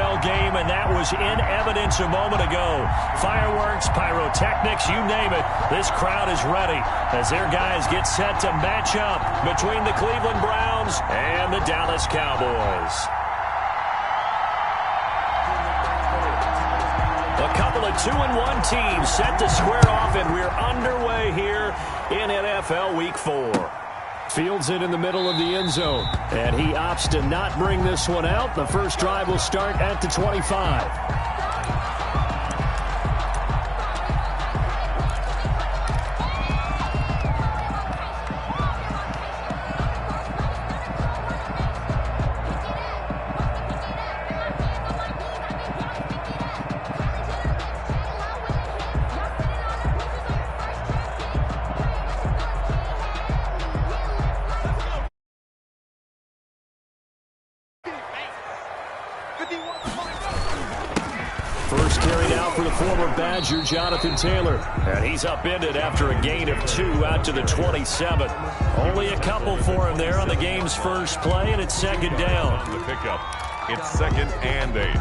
NFL game, and that was in evidence a moment ago. Fireworks, pyrotechnics, you name it. This crowd is ready as their guys get set to match up between the Cleveland Browns and the Dallas Cowboys. A couple of 2-1 teams set to square off, and we're underway here in NFL Week 4. Fields it in the middle of the end zone, and he opts to not bring this one out. The first drive will start at the 25. First carried out for the former Badger, Jonathan Taylor. And he's upended after a gain of 2 out to the 27. Only a couple for him there on the game's first play, and it's second down. The pickup. It's 2nd and 8.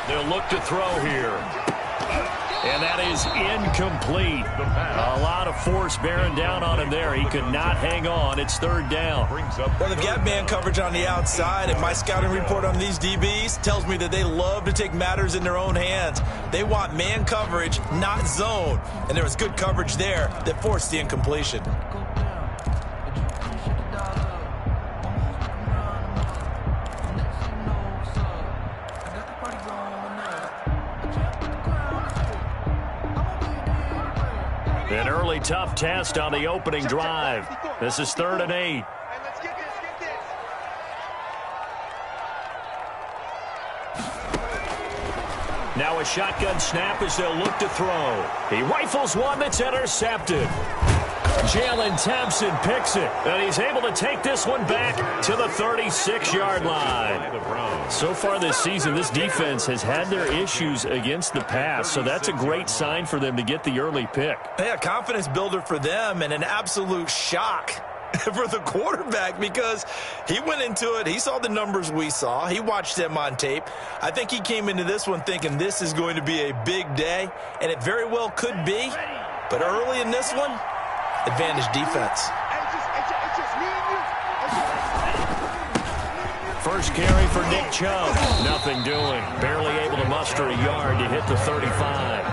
They'll look to throw here. And that is incomplete. A lot of force bearing down on him there. He could not hang on. It's third down. Well, they've got man coverage on the outside, and my scouting report on these DBs tells me that they love to take matters in their own hands. They want man coverage, not zone. And there was good coverage there that forced the incompletion. An early tough test on the opening drive. This is 3rd and 8. Now a shotgun snap as they'll look to throw. He rifles one that's intercepted. Jalen Thompson picks it, and he's able to take this one back to the 36-yard line. So far this season, this defense has had their issues against the pass, so that's a great sign for them to get the early pick. Yeah, confidence builder for them, and an absolute shock for the quarterback because he went into it. He saw the numbers we saw. He watched them on tape. I think he came into this one thinking this is going to be a big day, and it very well could be. But early in this one, advantage defense. First carry for Nick Chubb. Nothing doing. Barely able to muster a yard to hit the 35.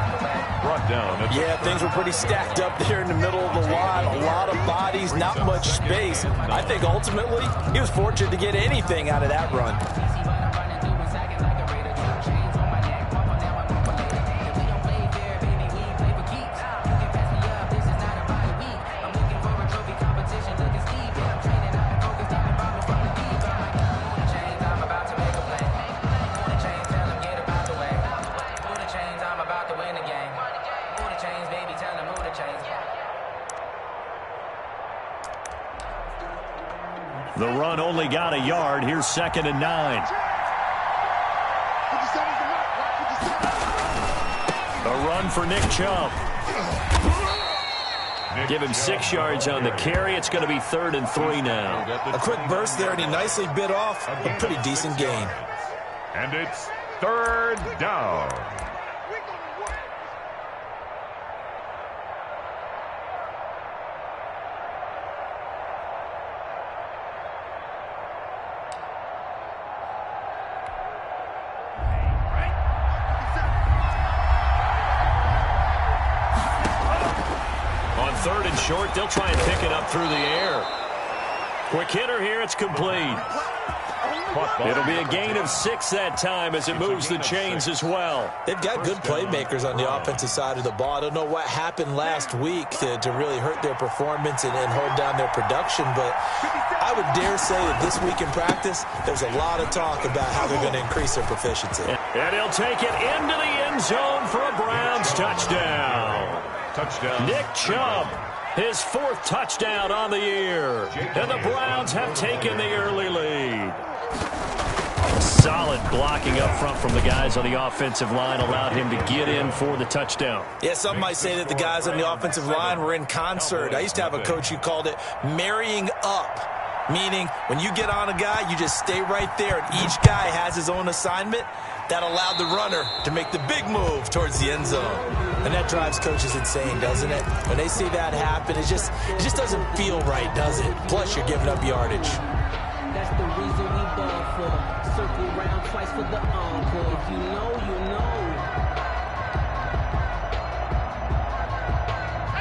Brought down. Yeah, things were pretty stacked up there in the middle of the line. A lot of bodies, not much space. I think ultimately he was fortunate to get anything out of that run. The run only got a yard. Here's 2nd and 9. A run for Nick Chubb. Give him 6 yards on the carry. It's going to be 3rd and 3 now. A quick burst there, and he nicely bit off a pretty decent gain. And it's 3rd down. Third and short, they'll try and pick it up through the air. Quick hitter here, it's complete. It'll be a gain of 6 that time as it moves the chains as well. They've got good playmakers on the offensive side of the ball. I don't know what happened last week to really hurt their performance and hold down their production, but I would dare say that this week in practice, there's a lot of talk about how they're going to increase their proficiency. And he'll take it into the end zone for a Browns touchdown. Touchdown. Nick Chubb His 4th touchdown on the year. And the Browns have taken the early lead. Solid blocking up front from the guys on the offensive line allowed him to get in for the touchdown. Yeah, some might say that the guys on the offensive line were in concert. I used to have a coach who called it marrying up, meaning when you get on a guy, you just stay right there, and each guy has his own assignment. That allowed the runner to make the big move towards the end zone. And that drives coaches insane, doesn't it? When they see that happen, it just doesn't feel right, does it? Plus, you're giving up yardage. That's the reason we ball for. Circle round twice for the encore. If you know, you know.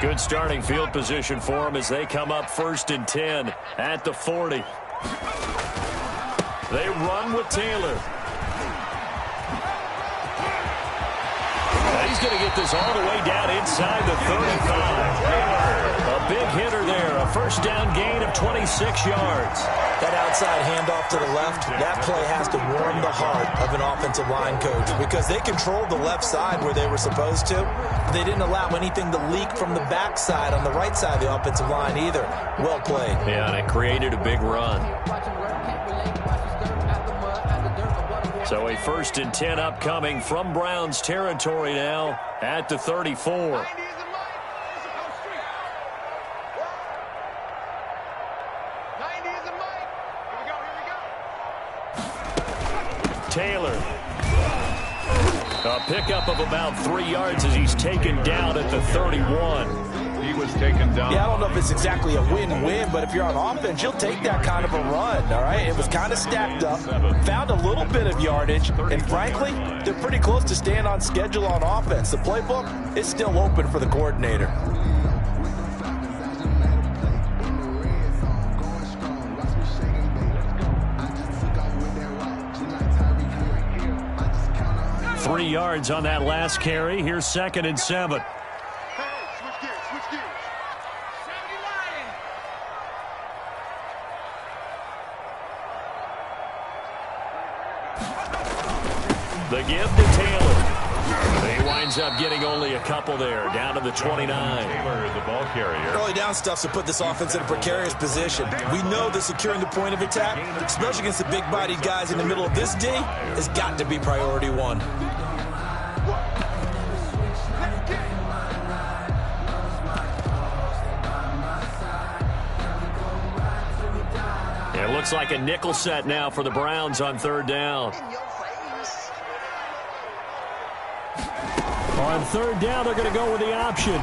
Good starting field position for them as they come up 1st and 10 at the 40. They run with Taylor. He's going to get this all the way down inside the 35. A big hitter there. A 1st down gain of 26 yards. That outside handoff to the left, that play has to warm the heart of an offensive line coach because they controlled the left side where they were supposed to. They didn't allow anything to leak from the backside on the right side of the offensive line either. Well played. Yeah, and it created a big run. So a 1st and 10 upcoming from Browns territory now at the 34. Taylor. A pickup of about 3 yards as he's taken down at the 31. He was taken down. Yeah, I don't know if it's exactly a win-win, but if you're on offense, you'll take that kind of a run, all right? It was kind of stacked up, found a little bit of yardage, and frankly, they're pretty close to staying on schedule on offense. The playbook is still open for the coordinator. Three yards on that last carry. Here's 2nd and 7. The give to Taylor. He winds up getting only a couple there, down to the 29. Taylor, the ball carrier. Early down stuff to put this offense in a precarious position. We know that securing the point of attack, especially against the big-bodied guys in the middle of this D, has got to be priority one. It looks like a nickel set now for the Browns on 3rd down. On 3rd down, they're going to go with the option.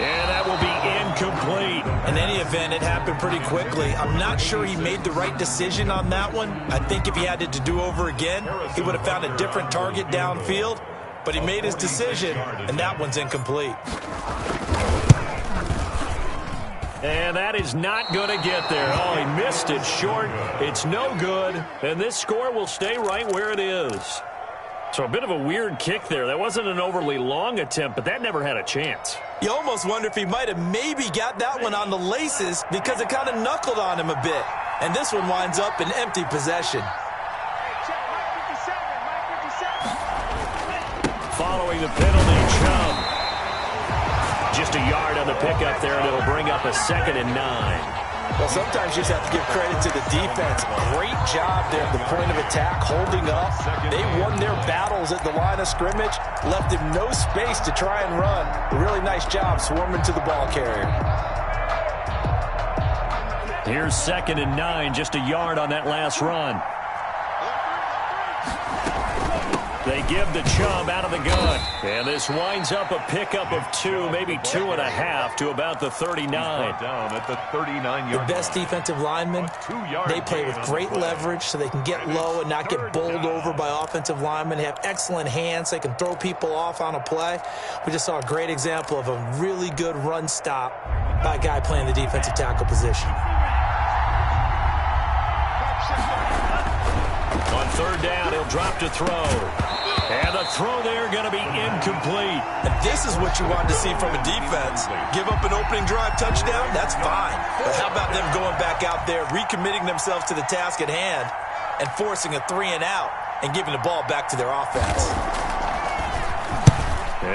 And that will be incomplete. In any event, it happened pretty quickly. I'm not sure he made the right decision on that one. I think if he had it to do over again, he would have found a different target downfield. But he made his decision, and that one's incomplete. And that is not going to get there. Oh, he missed it short. It's no good. And this score will stay right where it is. So a bit of a weird kick there. That wasn't an overly long attempt, but that never had a chance. You almost wonder if he might have maybe got that one on the laces because it kind of knuckled on him a bit. And this one winds up in empty possession. Following the penalty, Chubb. Just a yard on the pickup there, and it'll bring up a 2nd and 9. Well, sometimes you just have to give credit to the defense. Great job there at the point of attack, holding up. They won their battles at the line of scrimmage, left him no space to try and run. A really nice job swarming to the ball carrier. Here's 2nd and 9, just a yard on that last run. They give the Chubb out of the gun. And this winds up a pickup of 2, maybe 2.5 to about the 39. Down at the 39-yard. The best defensive linemen, they play with great leverage so they can get low and not get bowled over by offensive linemen. They have excellent hands. They can throw people off on a play. We just saw a great example of a really good run stop by a guy playing the defensive tackle position. On 3rd down, he'll drop to throw. And the throw there going to be incomplete. And this is what you want to see from a defense. Give up an opening drive touchdown, that's fine. But how about them going back out there, recommitting themselves to the task at hand, and forcing a 3-and-out and giving the ball back to their offense?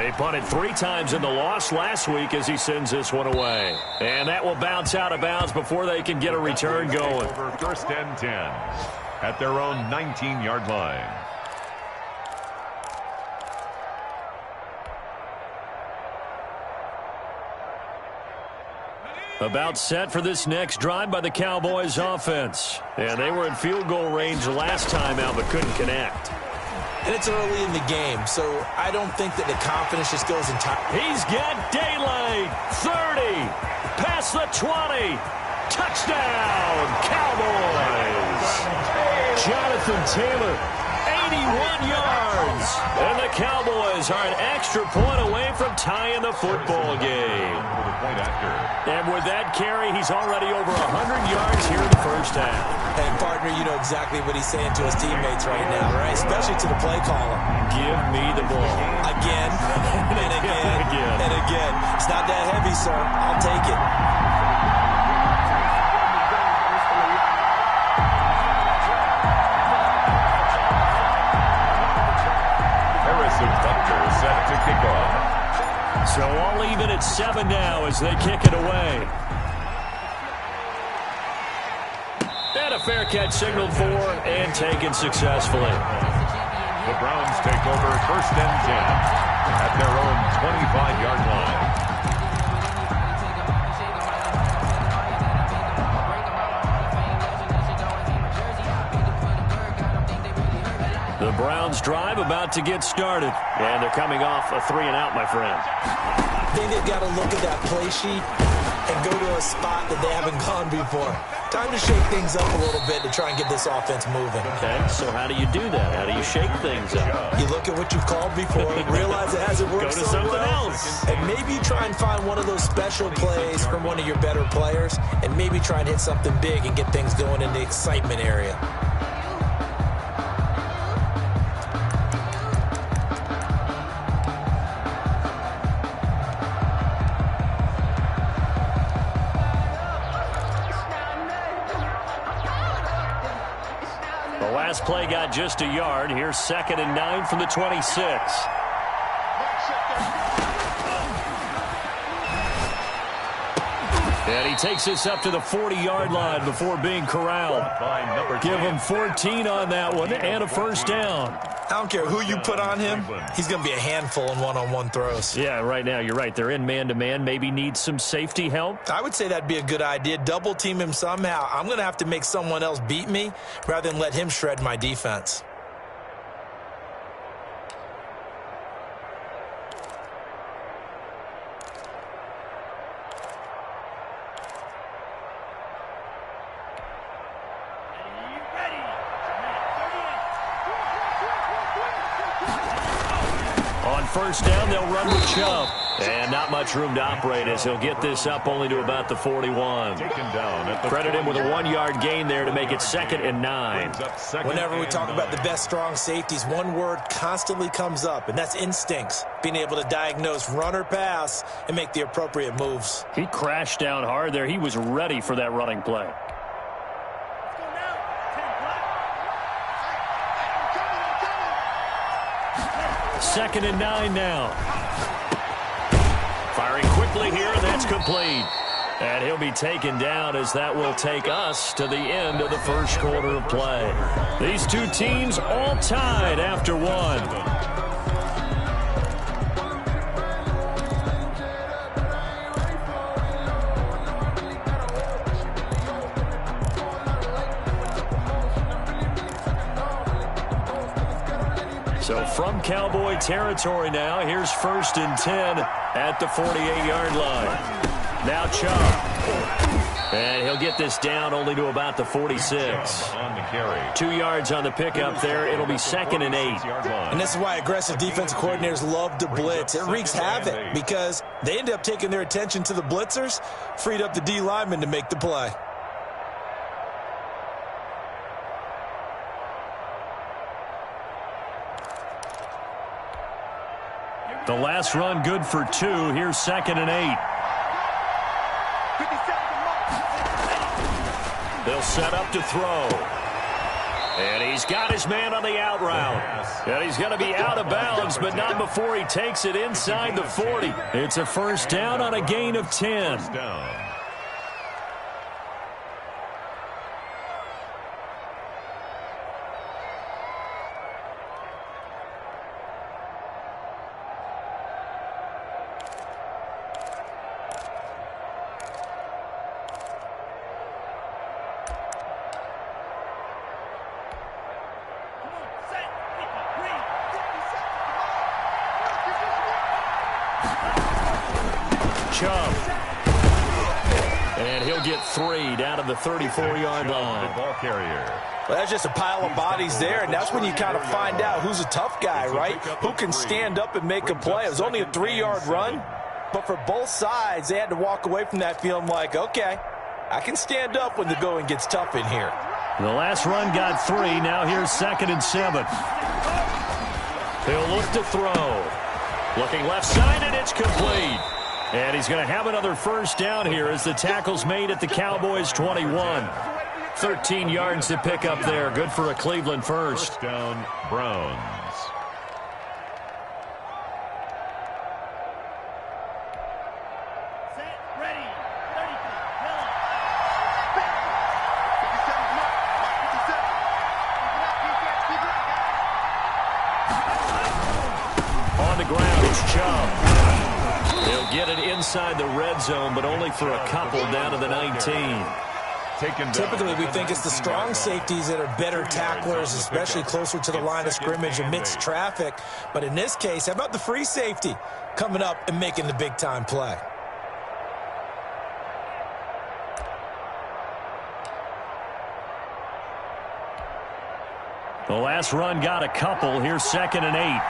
He punted 3 times in the loss last week as he sends this one away. And that will bounce out of bounds before they can get a return going. Over 1st and 10 at their own 19-yard line. About set for this next drive by the Cowboys offense. And they were in field goal range last time out but couldn't connect. And it's early in the game, so I don't think that the confidence just goes entirely. He's got daylight. 30. Past the 20. Touchdown, Cowboys. Jonathan Taylor, 81 yards. And the Cowboys are an extra point away from tying the football game. And with that carry, he's already over 100 yards here in the first half. And, partner, you know exactly what he's saying to his teammates right now, right? Especially to the play caller. Give me the ball. Again, and again, and again. It's not that heavy, sir. I'll take it. Harrison Butker set to kick off. So all even at 7 now as they kick it away. And a fair catch signaled for and taken successfully. The Browns take over 1st and 10 at their own 25-yard line. The Browns drive about to get started. And they're coming off a 3-and-out, my friend. I think they've got to look at that play sheet and go to a spot that they haven't gone before. Time to shake things up a little bit to try and get this offense moving. Okay, so how do you do that? How do you shake things up? You look at what you've called before, realize it hasn't worked Go to so something well, else. and maybe try and find one of those special plays from one of your better players, and maybe try and hit something big and get things going in the excitement area. Play got just a yard. Here's 2nd and 9 from the 26. And he takes this up to the 40-yard line before being corralled. Give him 14 on that one and a first down. I don't care who you put on him. He's going to be a handful in one-on-one throws. Yeah, right now, you're right. They're in man-to-man. Maybe need some safety help. I would say that'd be a good idea. Double team him somehow. I'm going to have to make someone else beat me rather than let him shred my defense. First down, they'll run with Chubb. And not much room to operate as he'll get this up only to about the 41. Credit him with a 1-yard gain there to make it 2nd and 9. Whenever we talk about the best strong safeties, one word constantly comes up, and that's instincts. Being able to diagnose run or pass and make the appropriate moves. He crashed down hard there. He was ready for that running play. Second and 9 now. Firing quickly here, and that's complete. And he'll be taken down as that will take us to the end of the first quarter of play. These two teams all tied after one. So from Cowboy territory now, here's 1st and 10 at the 48-yard line. Now Chubb. And he'll get this down only to about the 46. 2 yards on the pickup there. It'll be 2nd and 8. And this is why aggressive defensive coordinators love to blitz. It wreaks havoc because they end up taking their attention to the blitzers, freed up the D lineman to make the play. The last run good for 2. Here's 2nd and 8. They'll set up to throw. And he's got his man on the out route. And he's going to be out of bounds, but not before he takes it inside the 40. It's a first down on a gain of 10. First down. Chubb. And he'll get 3 down to the 34-yard line. Ball carrier. Well, that's just a pile of bodies there, and that's when you kind of find out who's a tough guy, right? Who can stand up and make a play. It was only a 3-yard run, but for both sides, they had to walk away from that feeling like, okay, I can stand up when the going gets tough in here. The last run got 3. Now here's 2nd and 7. He'll look to throw. Looking left side, and it's complete. And he's going to have another first down here as the tackle's made at the Cowboys' 21. 13 yards to pick up there. Good for a Cleveland first. First down, Browns. On the ground, it's Chubb. He'll get it inside the red zone, but only for a couple down to the 19. Typically, we think it's the strong safeties that are better tacklers, especially closer to the line of scrimmage amidst traffic. But in this case, how about the free safety coming up and making the big-time play? The last run got a couple. Here's 2nd and 8.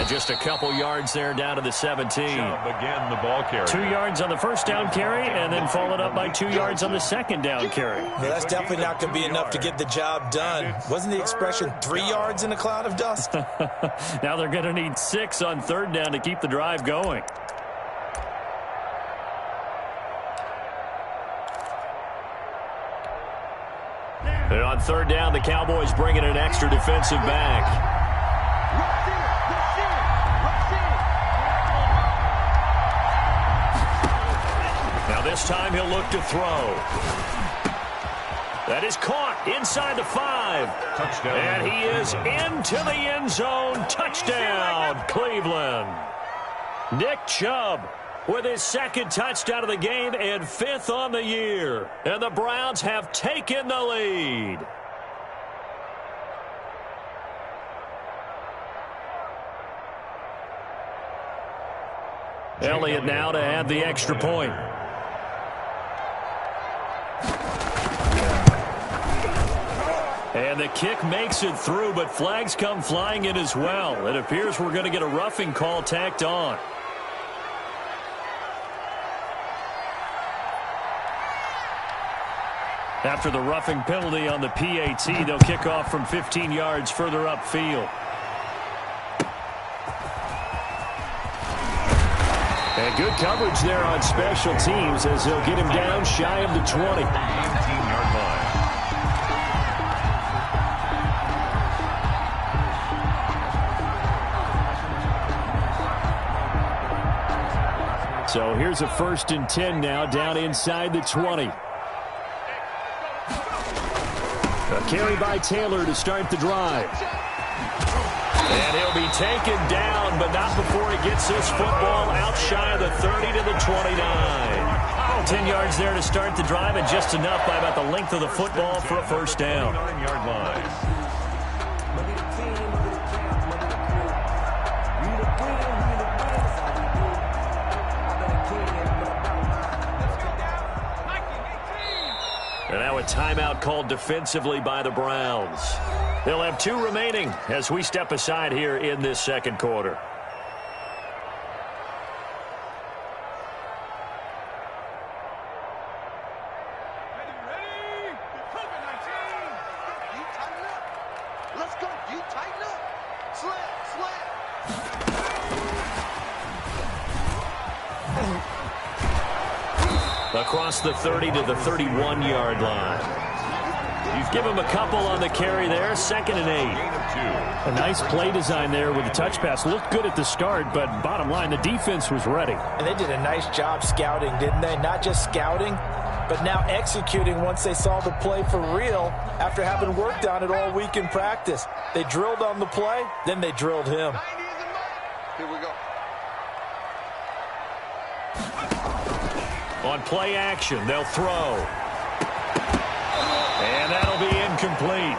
Just a couple yards there down to the 17. Again, the ball carrier. 2 yards on the first down carry, and then followed up by 2 yards on the second down carry. Well, that's definitely not going to be enough to get the job done. Wasn't the expression 3 yards in a cloud of dust? Now they're going to need 6 on 3rd down to keep the drive going. And on 3rd down, the Cowboys bring in an extra defensive back. This time he'll look to throw. That is caught inside the 5. Touchdown. And he is into the end zone. Touchdown, Cleveland. Nick Chubb with his 2nd touchdown of the game and 5th on the year. And the Browns have taken the lead. Elliott now to add the extra point. And the kick makes it through, but flags come flying in as well. It appears we're going to get a roughing call tacked on. After the roughing penalty on the PAT, they'll kick off from 15 yards further upfield. And good coverage there on special teams as he'll get him down shy of the 20. 18-yard line. So here's a 1st and 10 now, down inside the 20. A carry by Taylor to start the drive. And he'll be taken down, but not before he gets this football out shy of the 30 to the 29. 10 yards there to start the drive, and just enough by about the length of the football for a first down. 9-yard line. And now a timeout called defensively by the Browns. They'll have 2 remaining as we step aside here in this 2nd quarter. Let's go. You tighten up. Slap. Across the 30 to the 31-yard line. You give him a couple on the carry there, 2nd and 8. A nice play design there with the touch pass. Looked good at the start, but bottom line, the defense was ready. And they did a nice job scouting, didn't they? Not just scouting, but now executing once they saw the play for real after having worked on it all week in practice. They drilled on the play, then they drilled him. Here we go. On play action, they'll throw. And that'll be incomplete.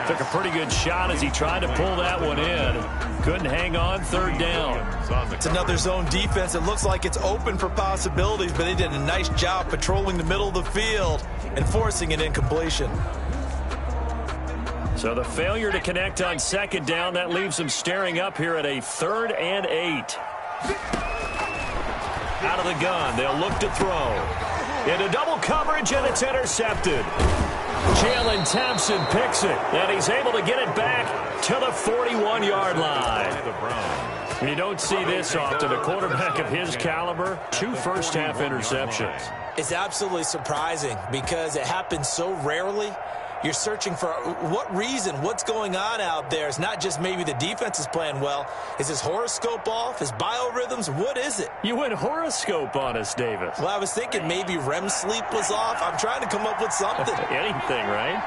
Took a pretty good shot as he tried to pull that one in. Couldn't hang on, 3rd down. It's another zone defense. It looks like it's open for possibilities, but they did a nice job patrolling the middle of the field and forcing an incompletion. So the failure to connect on 2nd down, that leaves them staring up here at a 3rd and 8. Out of the gun, they'll look to throw. Into double coverage, and it's intercepted. Jalen Thompson picks it, and he's able to get it back to the 41-yard line. You don't see this often. A quarterback of his caliber, 2 first-half interceptions. It's absolutely surprising because it happens so rarely. You're searching for what reason, what's going on out there. It's not just maybe the defense is playing well. Is his horoscope off? His biorhythms? What is it? You went horoscope on us, Davis. Well, I was thinking maybe REM sleep was off. I'm trying to come up with something. Anything, right?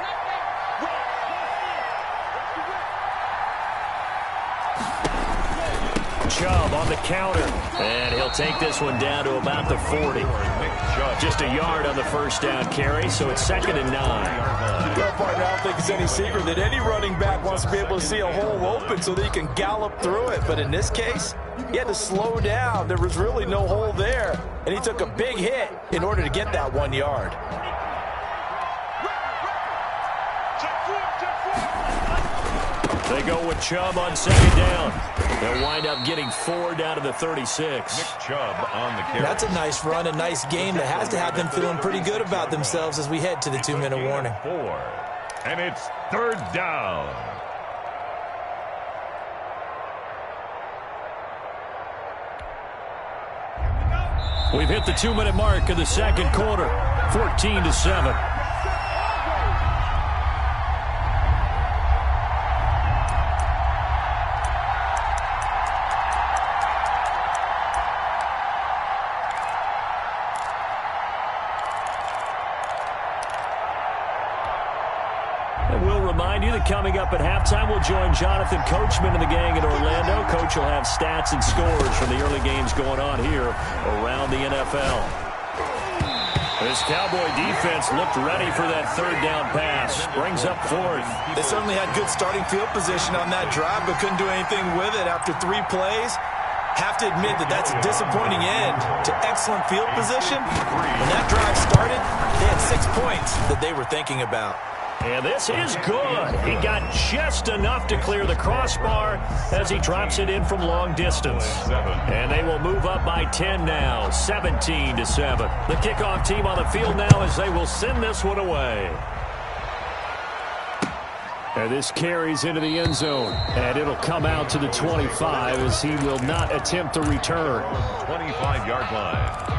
Chubb on the counter, and he'll take this one down to about the 40. Just a yard on the first down carry, so it's 2nd and 9. Well, partner, I don't think it's any secret that any running back wants to be able to see a hole open so that he can gallop through it. But in this case, he had to slow down. There was really no hole there, and he took a big hit in order to get that 1 yard. They go with Chubb on 2nd down. They'll wind up getting 4 down to the 36. Nick Chubb on the carry. That's a nice run, a nice game that has to have them feeling pretty good about themselves as we head to the 2-minute warning. 4, and it's 3rd down. We've hit the 2-minute mark of the 2nd quarter, 14-7. Coming up at halftime, we'll join Jonathan Coachman and the gang in Orlando. Coach will have stats and scores from the early games going on here around the NFL. This Cowboy defense looked ready for that 3rd down pass. Brings up 4th. They certainly had good starting field position on that drive, but couldn't do anything with it after 3 plays. Have to admit that that's a disappointing end to excellent field position. When that drive started, they had 6 points that they were thinking about. And this is good. He got just enough to clear the crossbar as he drops it in from long distance. And they will move up by 10 now, 17-7. The kickoff team on the field now as they will send this one away. And this carries into the end zone. And it'll come out to the 25 as he will not attempt the return. 25-yard line.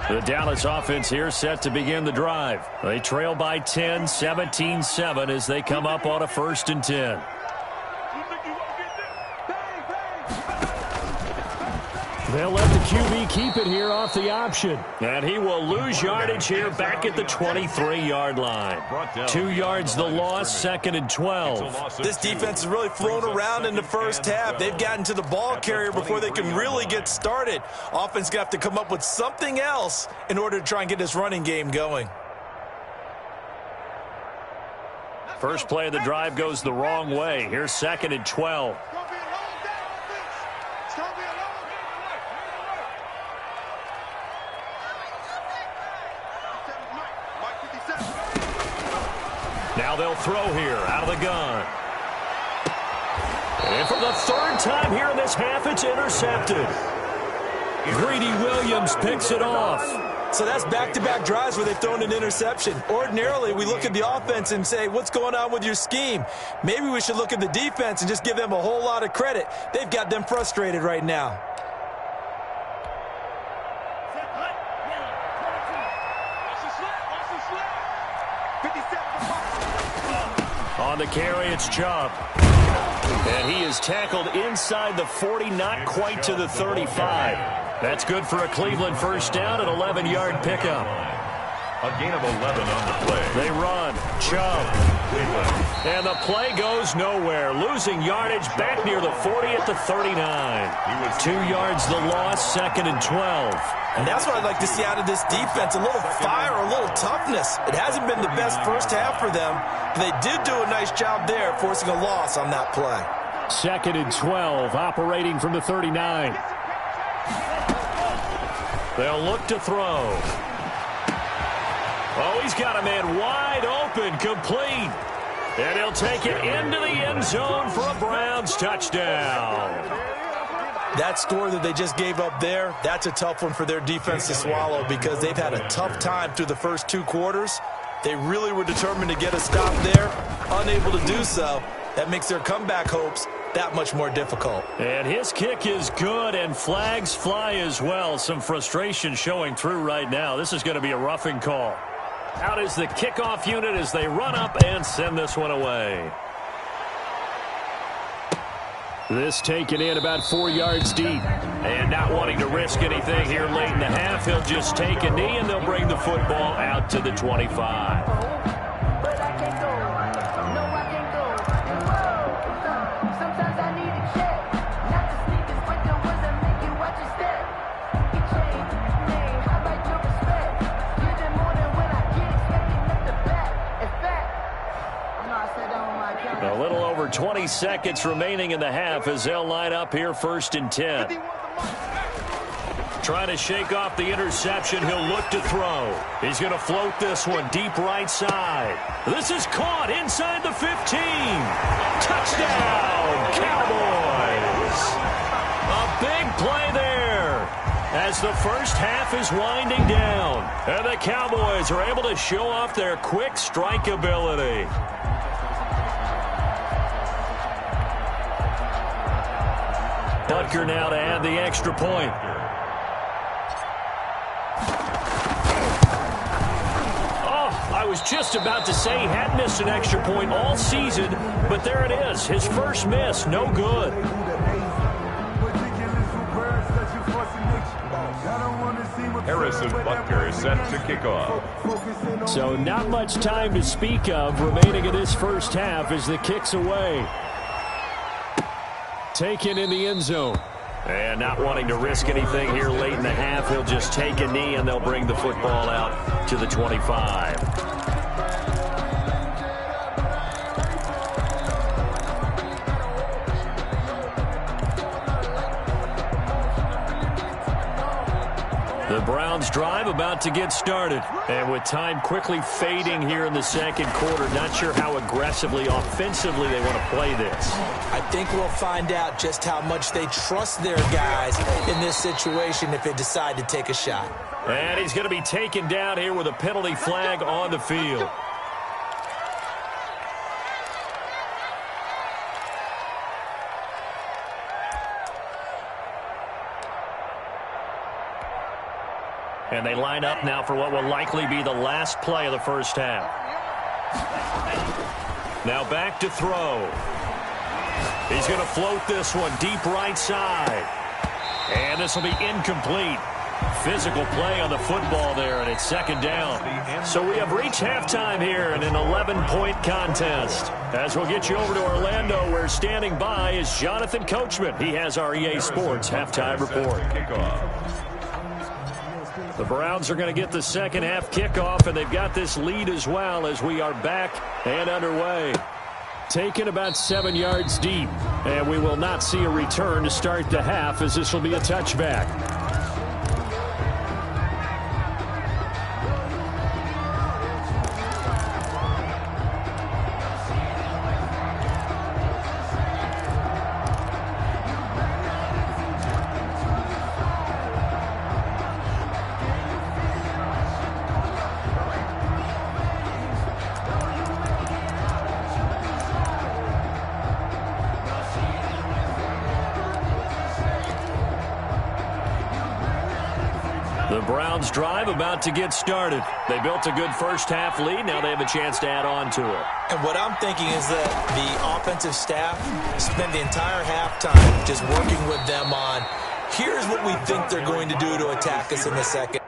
The Dallas offense here set to begin the drive. They trail by 10, 17-7 as they come up on a 1st and 10. They'll let the QB keep it here off the option. And he will lose yardage here back at the 23-yard line. 2 yards the loss, 2nd and 12. This defense has really flown around in the first half. They've gotten to the ball carrier before they can really get started. Offense going to have to come up with something else in order to try and get this running game going. First play of the drive goes the wrong way. Here's 2nd and 12. Now they'll throw here out of the gun. And for the third time here in this half, it's intercepted. Greedy Williams picks it off. So that's back-to-back drives where they've thrown an interception. Ordinarily, we look at the offense and say, what's going on with your scheme? Maybe we should look at the defense and just give them a whole lot of credit. They've got them frustrated right now. On the carry, it's Chubb. And he is tackled inside the 40, not quite to the 35. That's good for a Cleveland first down, an 11-yard pickup. A gain of 11 on the play. They run. Chubb. And the play goes nowhere. Losing yardage back near the 40 at the 39. 2 yards the loss, 2nd and 12. And that's what I'd like to see out of this defense, a little fire, a little toughness. It hasn't been the best first half for them, but they did do a nice job there, forcing a loss on that play. 2nd and 12, operating from the 39. They'll look to throw. Oh, he's got a man wide open, complete. And he'll take it into the end zone for a Browns touchdown. That score that they just gave up there, that's a tough one for their defense to swallow because they've had a tough time through the first 2 quarters. They really were determined to get a stop there, unable to do so. That makes their comeback hopes that much more difficult. And his kick is good, and flags fly as well. Some frustration showing through right now. This is going to be a roughing call. Out is the kickoff unit as they run up and send this one away. This taken in about 4 yards deep. And not wanting to risk anything here late in the half, he'll just take a knee, and they'll bring the football out to the 25. A little over 20 seconds remaining in the half as they'll line up here 1st and 10. Trying to shake off the interception. He'll look to throw. He's going to float this one deep right side. This is caught inside the 15. Touchdown, Cowboys. A big play there as the first half is winding down. And the Cowboys are able to show off their quick strike ability. Butker now to add the extra point. Oh, I was just about to say he had missed an extra point all season, but there it is. His first miss, no good. Harrison Butker is set to kick off. So not much time to speak of remaining in this first half as the kick's away. Taken in the end zone. And not wanting to risk anything here late in the half, he'll just take a knee and they'll bring the football out to the 25. The Browns drive about to get started. And with time quickly fading here in the second quarter, not sure how aggressively, offensively they want to play this. I think we'll find out just how much they trust their guys in this situation if they decide to take a shot. And he's going to be taken down here with a penalty flag on the field. And they line up now for what will likely be the last play of the first half. Now back to throw. He's going to float this one deep right side. And this will be incomplete. Physical play on the football there, and it's 2nd down. So we have reached halftime here in an 11-point contest. As we'll get you over to Orlando, where standing by is Jonathan Coachman. He has our EA Sports halftime report. The Browns are going to get the second half kickoff, and they've got this lead as well as we are back and underway. Taken about 7 yards deep, and we will not see a return to start the half as this will be a touchback. Browns drive about to get started. They built a good first-half lead. Now they have a chance to add on to it. And what I'm thinking is that the offensive staff spent the entire halftime just working with them on, here's what we think they're going to do to attack us in the second.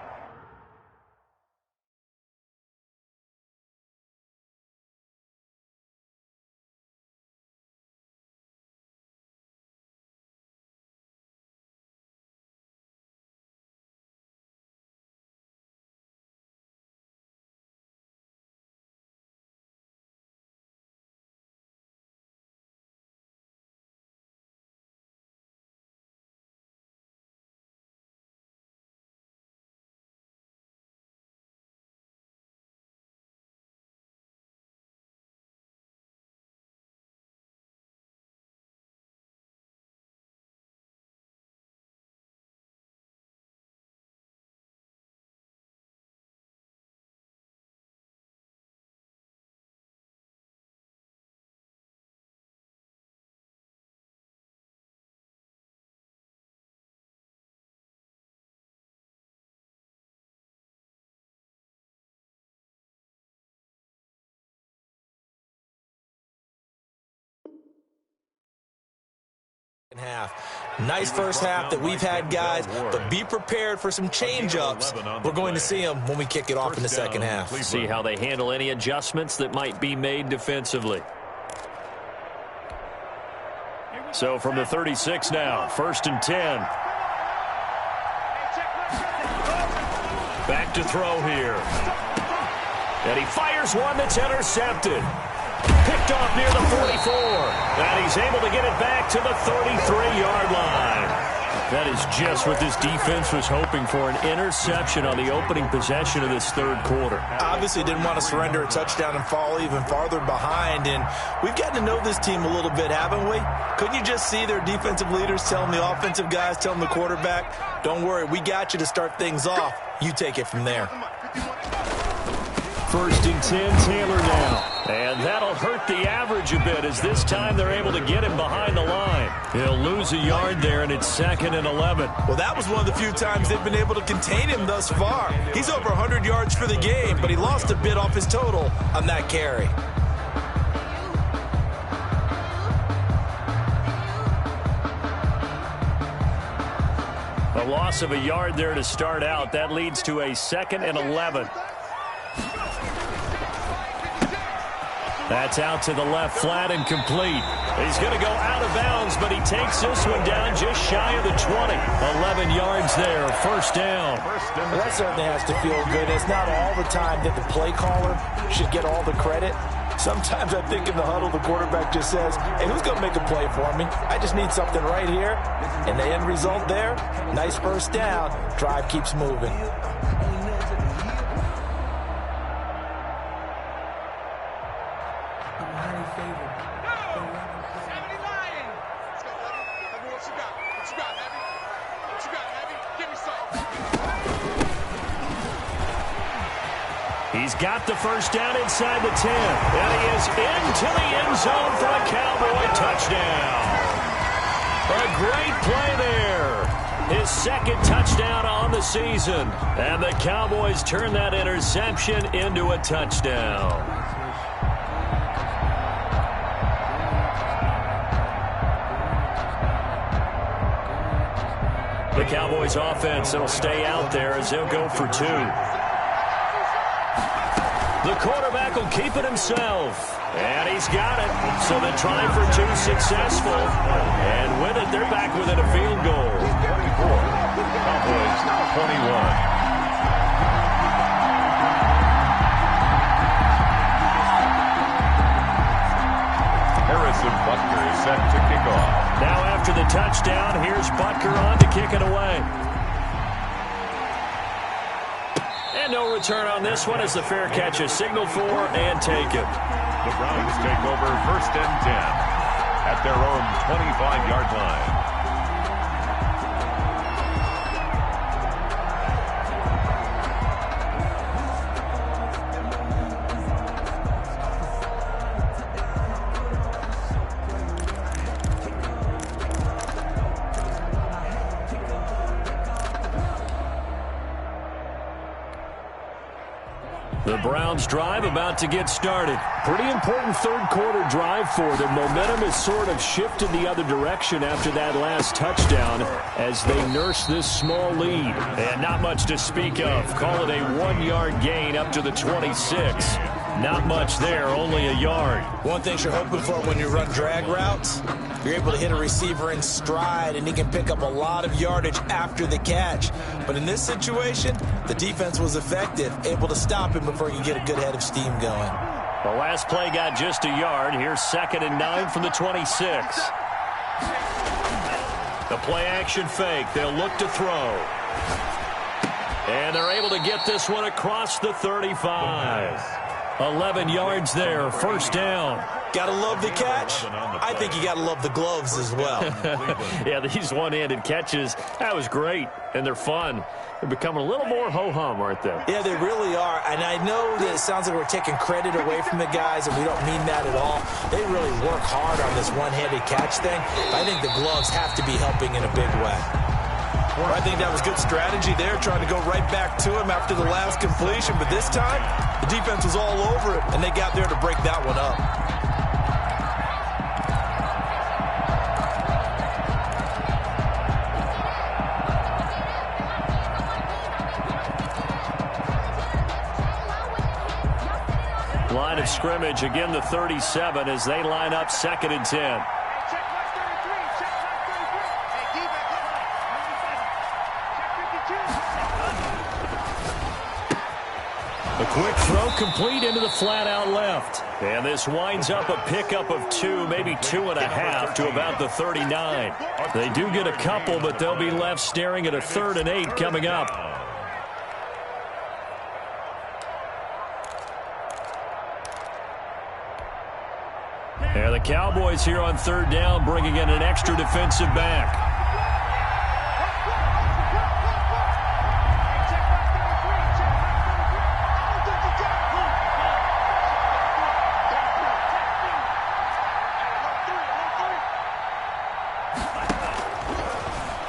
Half. Nice first half that we've had, guys, but be prepared for some change-ups. We're going to see them when we kick it off in the second half. See how they handle any adjustments that might be made defensively. So from the 36 now, 1st and 10. Back to throw here. And he fires one that's intercepted. Picked off near the 44. And he's able to get it back to the 33-yard line. That is just what this defense was hoping for, an interception on the opening possession of this third quarter. Obviously didn't want to surrender a touchdown and fall even farther behind. And we've gotten to know this team a little bit, haven't we? Couldn't you just see their defensive leaders telling the offensive guys, telling the quarterback, don't worry, we got you to start things off. You take it from there. 1st and 10, Taylor now. And that'll hurt the average a bit as this time they're able to get him behind the line. He'll lose a yard there, and it's 2nd and 11. Well, that was one of the few times they've been able to contain him thus far. He's over 100 yards for the game, but he lost a bit off his total on that carry. A loss of a yard there to start out. That leads to a 2nd and 11. That's out to the left, flat and complete. He's going to go out of bounds, but he takes this one down just shy of the 20. 11 yards there, 1st down. Well, that certainly has to feel good. It's not all the time that the play caller should get all the credit. Sometimes I think in the huddle, the quarterback just says, hey, who's going to make a play for me? I just need something right here. And the end result there, nice 1st down. Drive keeps moving. He's got the 1st down inside the 10. And he is into the end zone for a Cowboy touchdown. A great play there. His 2nd touchdown on the season. And the Cowboys turn that interception into a touchdown. The Cowboys offense will stay out there as they'll go for 2. The quarterback will keep it himself. And he's got it. So the try for 2 successful. And with it, they're back within a field goal. 24. Cowboys 21. Harrison Butker is set to kick off. Now after the touchdown, here's Butker on to kick it away. And no return on this one as the fair catch is signaled for and taken. The Browns take over 1st and 10 at their own 25-yard line. The Browns drive about to get started. Pretty important third quarter drive for them. Momentum has sort of shifted the other direction after that last touchdown as they nurse this small lead. And not much to speak of. Call it a 1-yard gain up to the 26. Not much there, only a yard. One thing you're hoping for when you run drag routes, you're able to hit a receiver in stride, and he can pick up a lot of yardage after the catch. But in this situation, the defense was effective, able to stop him before he could get a good head of steam going. The last play got just a yard. Here's 2nd and 9 from the 26. The play action fake. They'll look to throw. And they're able to get this one across the 35. 11 yards there, first down. Gotta love the catch. I think you gotta love the gloves as well. Yeah, these one-handed catches, that was great, and they're fun. They're becoming a little more ho-hum, aren't they? Yeah, they really are. And I know that it sounds like we're taking credit away from the guys, and we don't mean that at all. They really work hard on this one-handed catch thing. I think the gloves have to be helping in a big way. I think that was good strategy there, trying to go right back to him after the last completion. But this time, the defense was all over it, and they got there to break that one up. Line of scrimmage, again the 37 as they line up 2nd and 10. A quick throw complete into the flat out left. And this winds up a pickup of 2, maybe 2.5 to about the 39. They do get a couple, but they'll be left staring at a 3rd and 8 coming up. And the Cowboys here on 3rd down, bringing in an extra defensive back.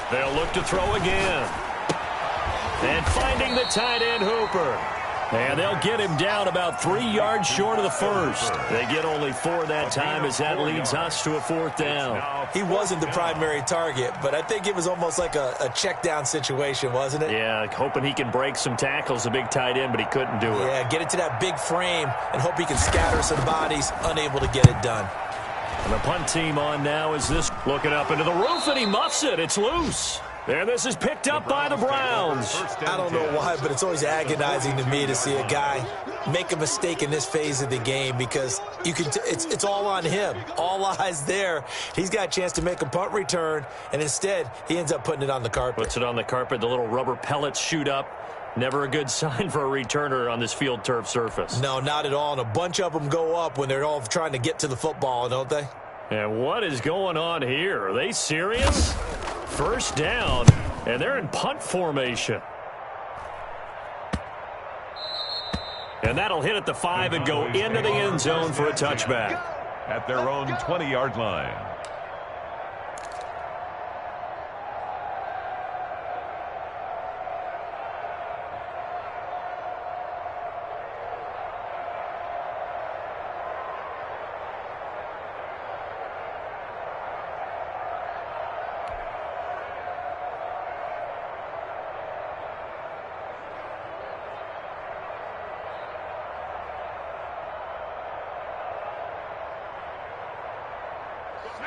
They'll look to throw again. And finding the tight end Hooper. And they'll get him down about 3 yards short of the first. They get only 4 that time as that leads us to a 4th down. He wasn't the primary target, but I think it was almost like a check down situation, wasn't it? Yeah, hoping he can break some tackles, a big tight end, but he couldn't do it. Yeah, get it to that big frame and hope he can scatter some bodies, unable to get it done. And the punt team on now is this, looking up into the roof, and he muffs it. It's loose. And this is picked up by the Browns. I don't know why, but it's always agonizing to me to see a guy make a mistake in this phase of the game because you can. It's all on him. All eyes there. He's got a chance to make a punt return, and instead he ends up putting it on the carpet. Puts it on the carpet. The little rubber pellets shoot up. Never a good sign for a returner on this field turf surface. No, not at all. And a bunch of them go up when they're all trying to get to the football, don't they? And what is going on here? Are they serious? First down, and they're in punt formation. And that'll hit at the 5 and go into the end zone for a touchback. At their own 20-yard line.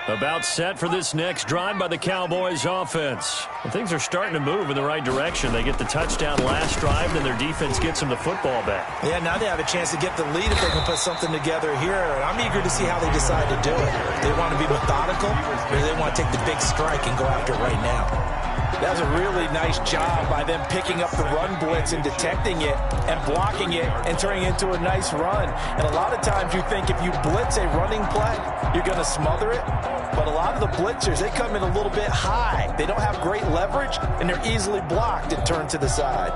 About set for this next drive by the Cowboys offense. And things are starting to move in the right direction. They get the touchdown last drive, then their defense gets them the football back. Yeah, now they have a chance to get the lead if they can put something together here. I'm eager to see how they decide to do it. They want to be methodical, or they want to take the big strike and go after it right now. That was a really nice job by them picking up the run blitz and detecting it and blocking it and turning it into a nice run. And a lot of times you think if you blitz a running play, you're going to smother it. But a lot of the blitzers, they come in a little bit high. They don't have great leverage, and they're easily blocked and turned to the side.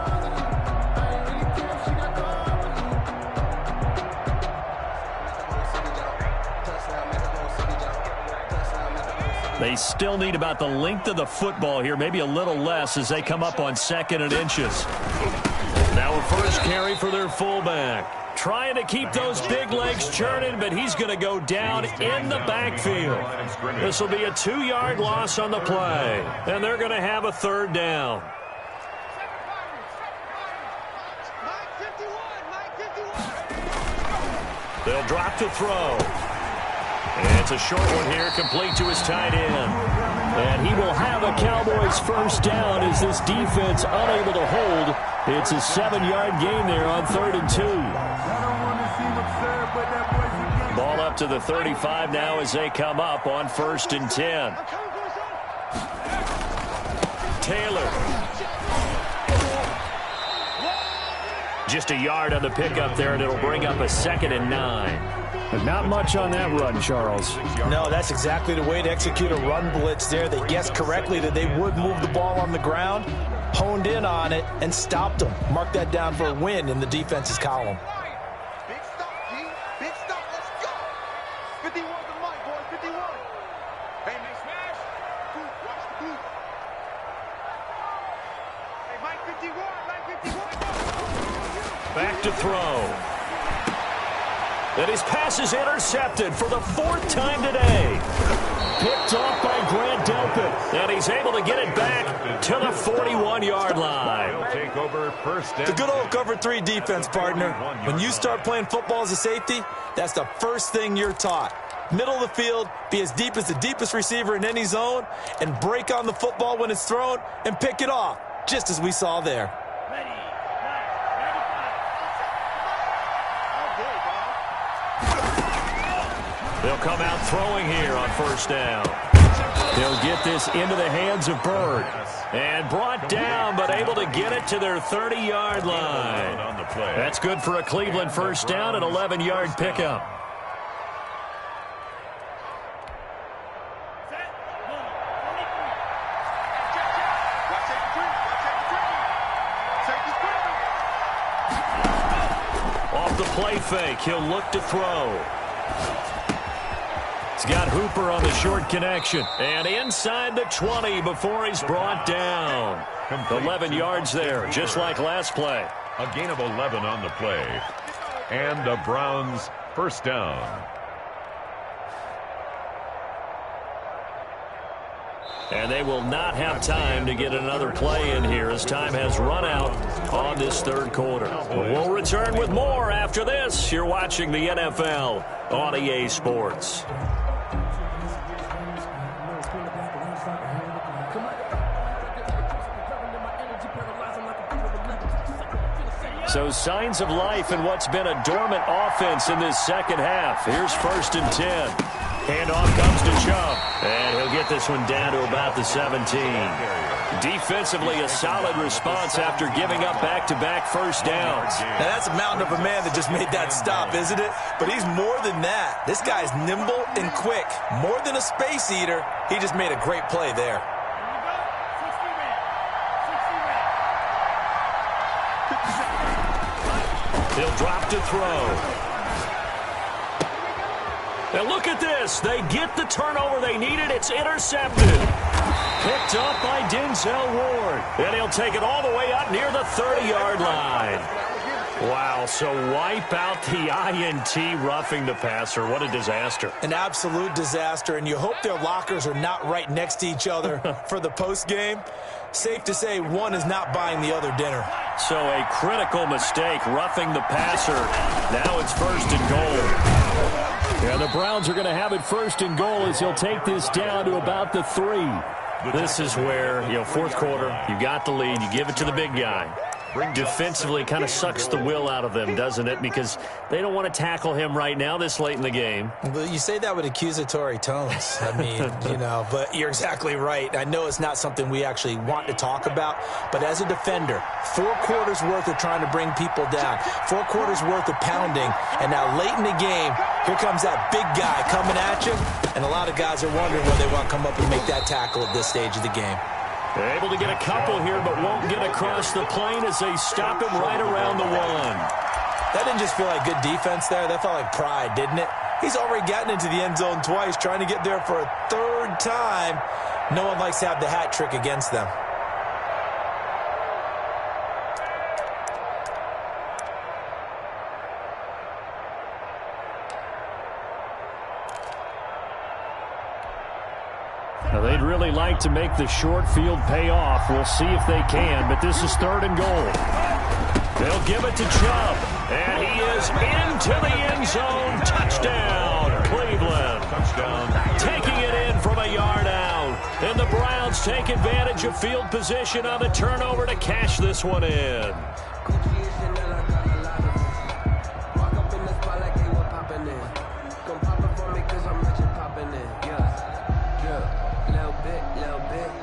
They still need about the length of the football here, maybe a little less as they come up on 2nd and inches. Now a first carry for their fullback. Trying to keep those big legs churning, but he's going to go down in the backfield. This will be a 2-yard loss on the play, and they're going to have a third down. They'll drop to throw. And it's a short one here, complete to his tight end. And he will have a Cowboys first down as this defense unable to hold. It's a 7-yard gain there on 3rd and 2. Ball up to the 35 now as they come up on 1st and 10. Taylor. Just a yard on the pickup there, and it'll bring up a 2nd and 9. But not much on that run, Charles. No, that's exactly the way to execute a run blitz there. They guessed correctly that they would move the ball on the ground, honed in on it, and stopped them. Mark that down for a win in the defense's column. Big stop, G. Big stop. Let's go. 51 to Mike, boys. 51. Hey, nice smash. Watch the boot. Hey, Mike 51. Mike 51. Back to throw. And his pass is intercepted for the 4th time today. Picked off by Grant Delpit. And he's able to get it back to the 41-yard line. Take over first The good old cover 3 defense, partner. When you start playing football as a safety, that's the first thing you're taught. Middle of the field, be as deep as the deepest receiver in any zone, and break on the football when it's thrown and pick it off, just as we saw there. They'll come out throwing here on 1st down. They'll get this into the hands of Bird. And brought down, but able to get it to their 30-yard line. That's good for a Cleveland first down, an 11-yard pickup. Off the play fake, he'll look to throw. He's got Hooper on the short connection. And inside the 20 before he's brought down. 11 yards there, just like last play. A gain of 11 on the play. And the Browns first down. And they will not have time to get another play in here as time has run out on this 3rd quarter. We'll return with more after this. You're watching the NFL on EA Sports. So signs of life in what's been a dormant offense in this second half. Here's 1st and 10. Handoff comes to Chubb. And he'll get this one down to about the 17. Defensively, a solid response after giving up back-to-back first downs. Now, that's a mountain of a man that just made that stop, isn't it? But he's more than that. This guy's nimble and quick. More than a space eater, he just made a great play there. He'll drop to throw. And look at this. They get the turnover they needed. It's intercepted. Picked up by Denzel Ward. And he'll take it all the way up near the 30-yard line. Wow, so wipe out the INT roughing the passer. What a disaster. An absolute disaster, and you hope their lockers are not right next to each other for the postgame. Safe to say one is not buying the other dinner. So a critical mistake, roughing the passer. Now it's 1st and goal. Yeah, the Browns are going to have it 1st and goal as he'll take this down to about the 3. This is where, 4th quarter, you got the lead, you give it to the big guy. Defensively kind of sucks the will out of them, doesn't it? Because they don't want to tackle him right now this late in the game. Well, you say that with accusatory tones. I mean, but you're exactly right. I know it's not something we actually want to talk about, but as a defender, 4 quarters worth of trying to bring people down, 4 quarters worth of pounding, and now late in the game, here comes that big guy coming at you, and a lot of guys are wondering whether they want to come up and make that tackle at this stage of the game. They're able to get a couple here, but won't get across the plane as they stop him right around the 1. That didn't just feel like good defense there. That felt like pride, didn't it? He's already gotten into the end zone twice, trying to get there for a 3rd time. No one likes to have the hat trick against them. They'd really like to make the short field pay off. We'll see if they can, but this is 3rd and goal. They'll give it to Chubb, and he is into the end zone. Touchdown, Cleveland. Touchdown. Taking it in from a yard out. And the Browns take advantage of field position on the turnover to cash this one in.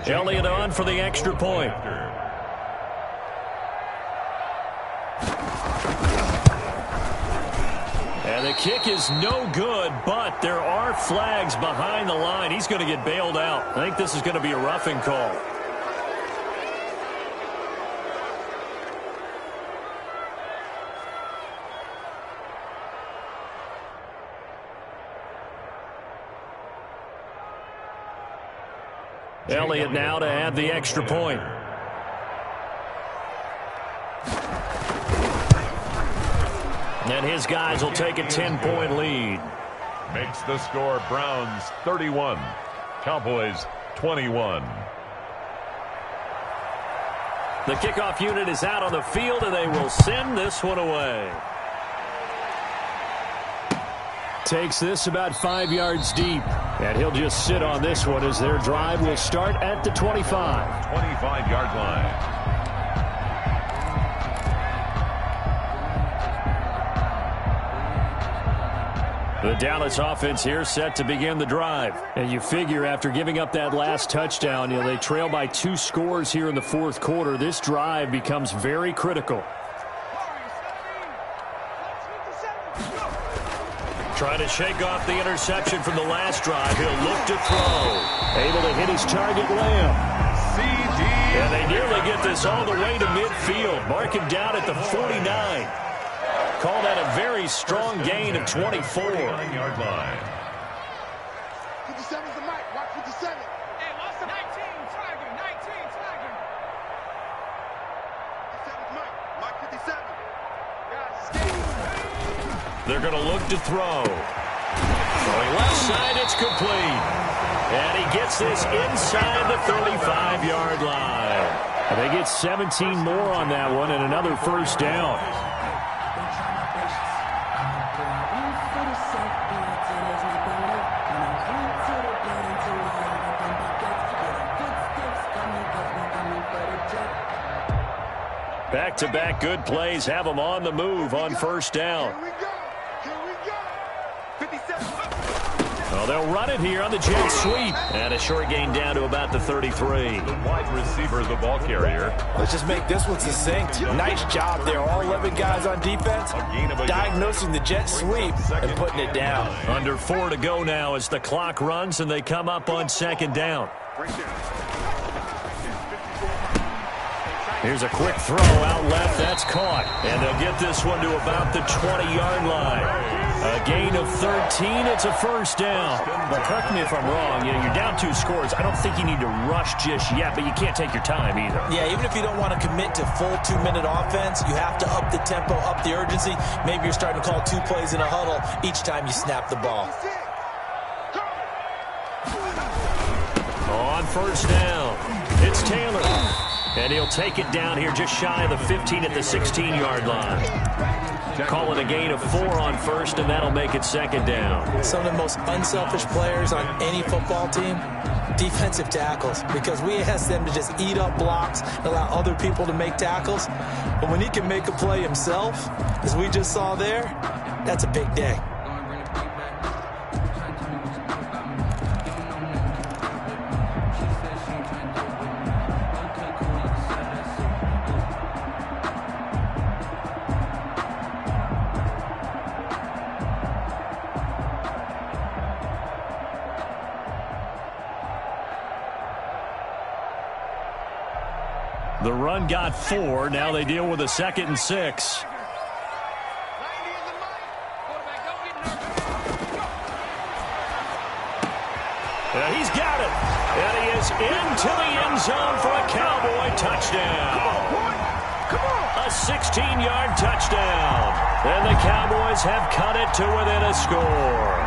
Elliott on for the extra point. And the kick is no good, but there are flags behind the line. He's going to get bailed out. I think this is going to be a roughing call. Elliott now to add the extra point. And his guys will take a 10-point lead. Makes the score Browns 31, Cowboys 21. The kickoff unit is out on the field, and they will send this one away. Takes this about 5 yards deep, and he'll just sit on this one as their drive will start at the 25. 25-yard line. The Dallas offense here set to begin the drive. And you figure after giving up that last touchdown, they trail by 2 scores here in the 4th quarter. This drive becomes very critical. Trying to shake off the interception from the last drive. He'll look to throw. Able to hit his target, Lamb. CD. And they nearly get this all the way to midfield. Mark him down at the 49. Call that a very strong gain of 24. 49-yard line. 57's the mic. Watch 57. Hey, watch the 19 tagging. 19 tagging. 57's mic. Mike 57. They're going to look to throw. Throwing left side, it's complete. And he gets this inside the 35-yard line. And they get 17 more on that one and another first down. Back-to-back good plays have them on the move on first down. Here we go. Here we go. 57. Well, they'll run it here on the jet sweep. And a short gain down to about the 33. The wide receiver, the ball carrier. Let's just make this one succinct. Nice job there. All 11 guys on defense diagnosing the jet sweep and putting it down. Under 4 to go now as the clock runs and they come up on second down. Here's a quick throw out left. That's caught. And they'll get this one to about the 20-yard line. A gain of 13. It's a first down. But correct me if I'm wrong. You're down 2 scores. I don't think you need to rush just yet, but you can't take your time either. Yeah, even if you don't want to commit to full 2-minute offense, you have to up the tempo, up the urgency. Maybe you're starting to call 2 plays in a huddle each time you snap the ball. On first down, it's Taylor. And he'll take it down here just shy of the 15 at the 16-yard line. Call it a gain of 4 on first, and that'll make it second down. Some of the most unselfish players on any football team, defensive tackles, because we ask them to just eat up blocks and allow other people to make tackles. But when he can make a play himself, as we just saw there, that's a big day. The run got 4. Now they deal with a 2nd and 6. And he's got it. And he is into the end zone for a Cowboy touchdown. A 16-yard touchdown. And the Cowboys have cut it to within a score.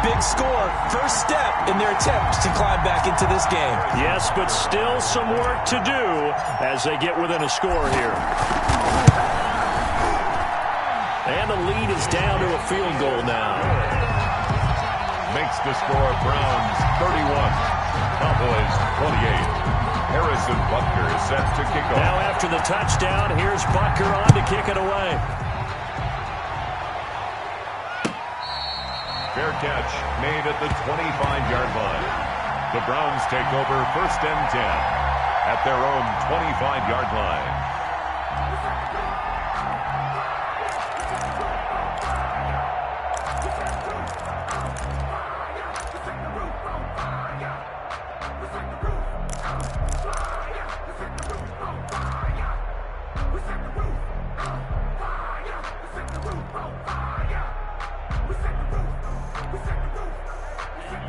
big score. First step in their attempt to climb back into this game. Yes, but still some work to do as they get within a score here. And the lead is down to a field goal now. Makes the score Browns 31, Cowboys 28. Harrison Butker is set to kick off. Now after the touchdown, here's Butker on to kick it away. Fair catch made at the 25-yard line. The Browns take over 1st and 10 at their own 25-yard line.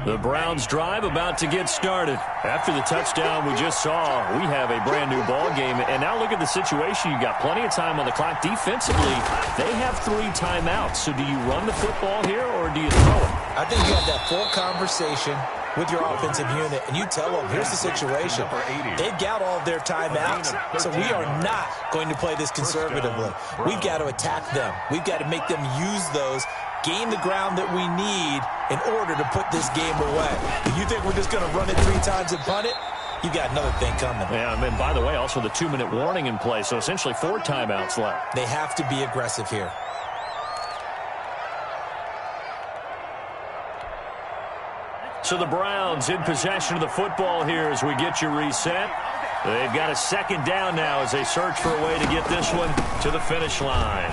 The Browns drive about to get started. After the touchdown we just saw, we have a brand new ball game. And now look at the situation. You've got plenty of time on the clock. Defensively, they have 3 timeouts. So do you run the football here or do you throw it? I think you have that full conversation with your offensive unit, and you tell them, here's the situation. They've got all of their timeouts, so we are not going to play this conservatively. We've got to attack them. We've got to make them use those, gain the ground that we need in order to put this game away. If you think we're just going to run it 3 times and punt it, you got another thing coming. Yeah, and by the way, also the 2-minute warning in play, so essentially 4 timeouts left. They have to be aggressive here. So the Browns in possession of the football here as we get you reset. They've got a 2nd down now as they search for a way to get this one to the finish line.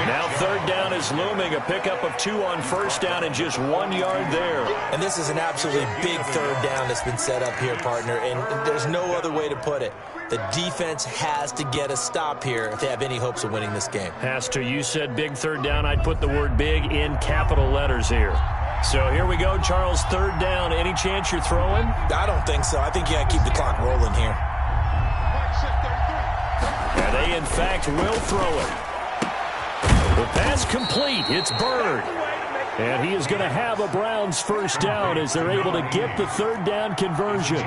Now 3rd down is looming, a pickup of 2 on 1st down and just 1 yard there. And this is an absolutely big 3rd down that's been set up here, partner, and there's no other way to put it. The defense has to get a stop here if they have any hopes of winning this game. Has to. You said big 3rd down. I'd put the word big in capital letters here. So here we go, Charles, 3rd down. Any chance you're throwing? I don't think so. I think you got to keep the clock rolling here. And they, in fact, will throw it. The pass complete. It's Bird. And he is going to have a Browns 1st down as they're able to get the 3rd down conversion.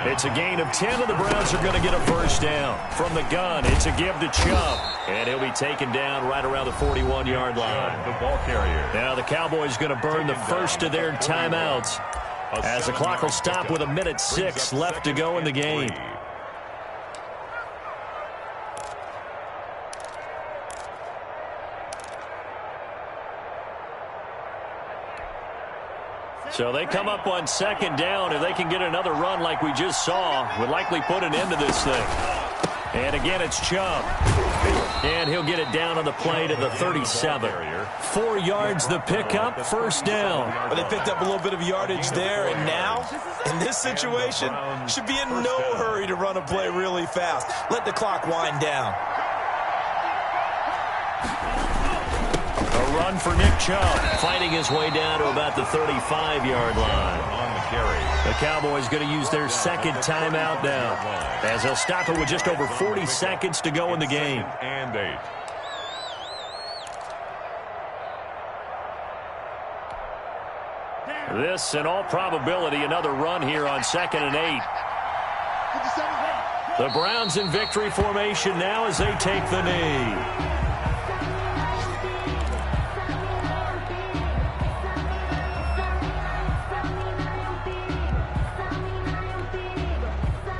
It's a gain of 10, and the Browns are going to get a 1st down. From the gun, it's a give to Chubb. And he'll be taken down right around the 41-yard line. The ball carrier. Now the Cowboys going to burn the first of their timeouts as the clock will stop with 1:06 left to go in the game. So they come up on 2nd down. If they can get another run like we just saw, would likely put an end to this thing. And again, it's Chubb. And he'll get it down on the play to the 37. 4 yards the pickup, 1st down. But they picked up a little bit of yardage there, and now, in this situation, should be in no hurry to run a play really fast. Let the clock wind down. A run for Nick Chubb, fighting his way down to about the 35-yard line. On the carry. The Cowboys going to use their 2nd timeout now, as they'll stop it with just over 40 seconds to go in the game. And 8. This, in all probability, another run here on 2nd and 8. The Browns in victory formation now as they take the knee.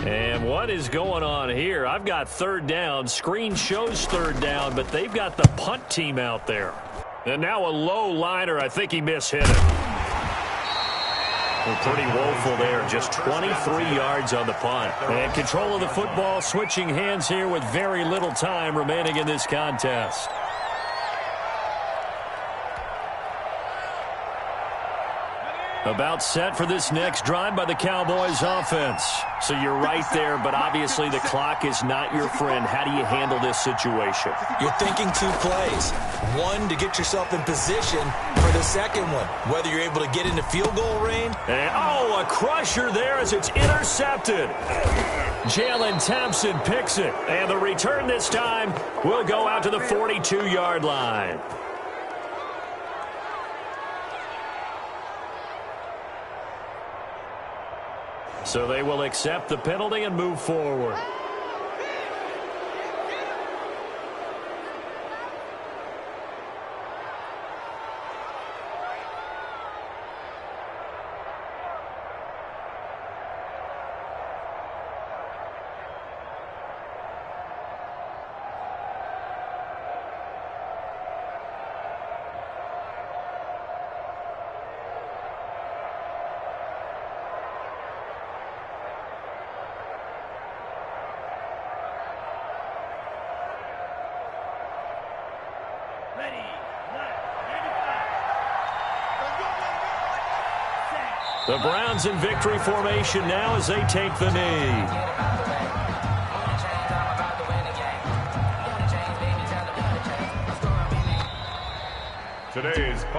And what is going on here? I've got 3rd down. Screen shows 3rd down, but they've got the punt team out there. And now a low liner. I think he mishit it. Well, pretty woeful there. Just 23 yards on the punt. And control of the football, switching hands here with very little time remaining in this contest. About set for this next drive by the Cowboys offense. So you're right there, but obviously the clock is not your friend. How do you handle this situation? You're thinking 2 plays. One, to get yourself in position for the second one. Whether you're able to get into field goal range. And, a crusher there as it's intercepted. Jalen Thompson picks it. And the return this time will go out to the 42-yard line. So they will accept the penalty and move forward. The Browns in victory formation now as they take the knee.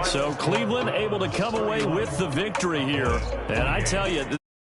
So Cleveland able to come away with the victory here. And I tell you,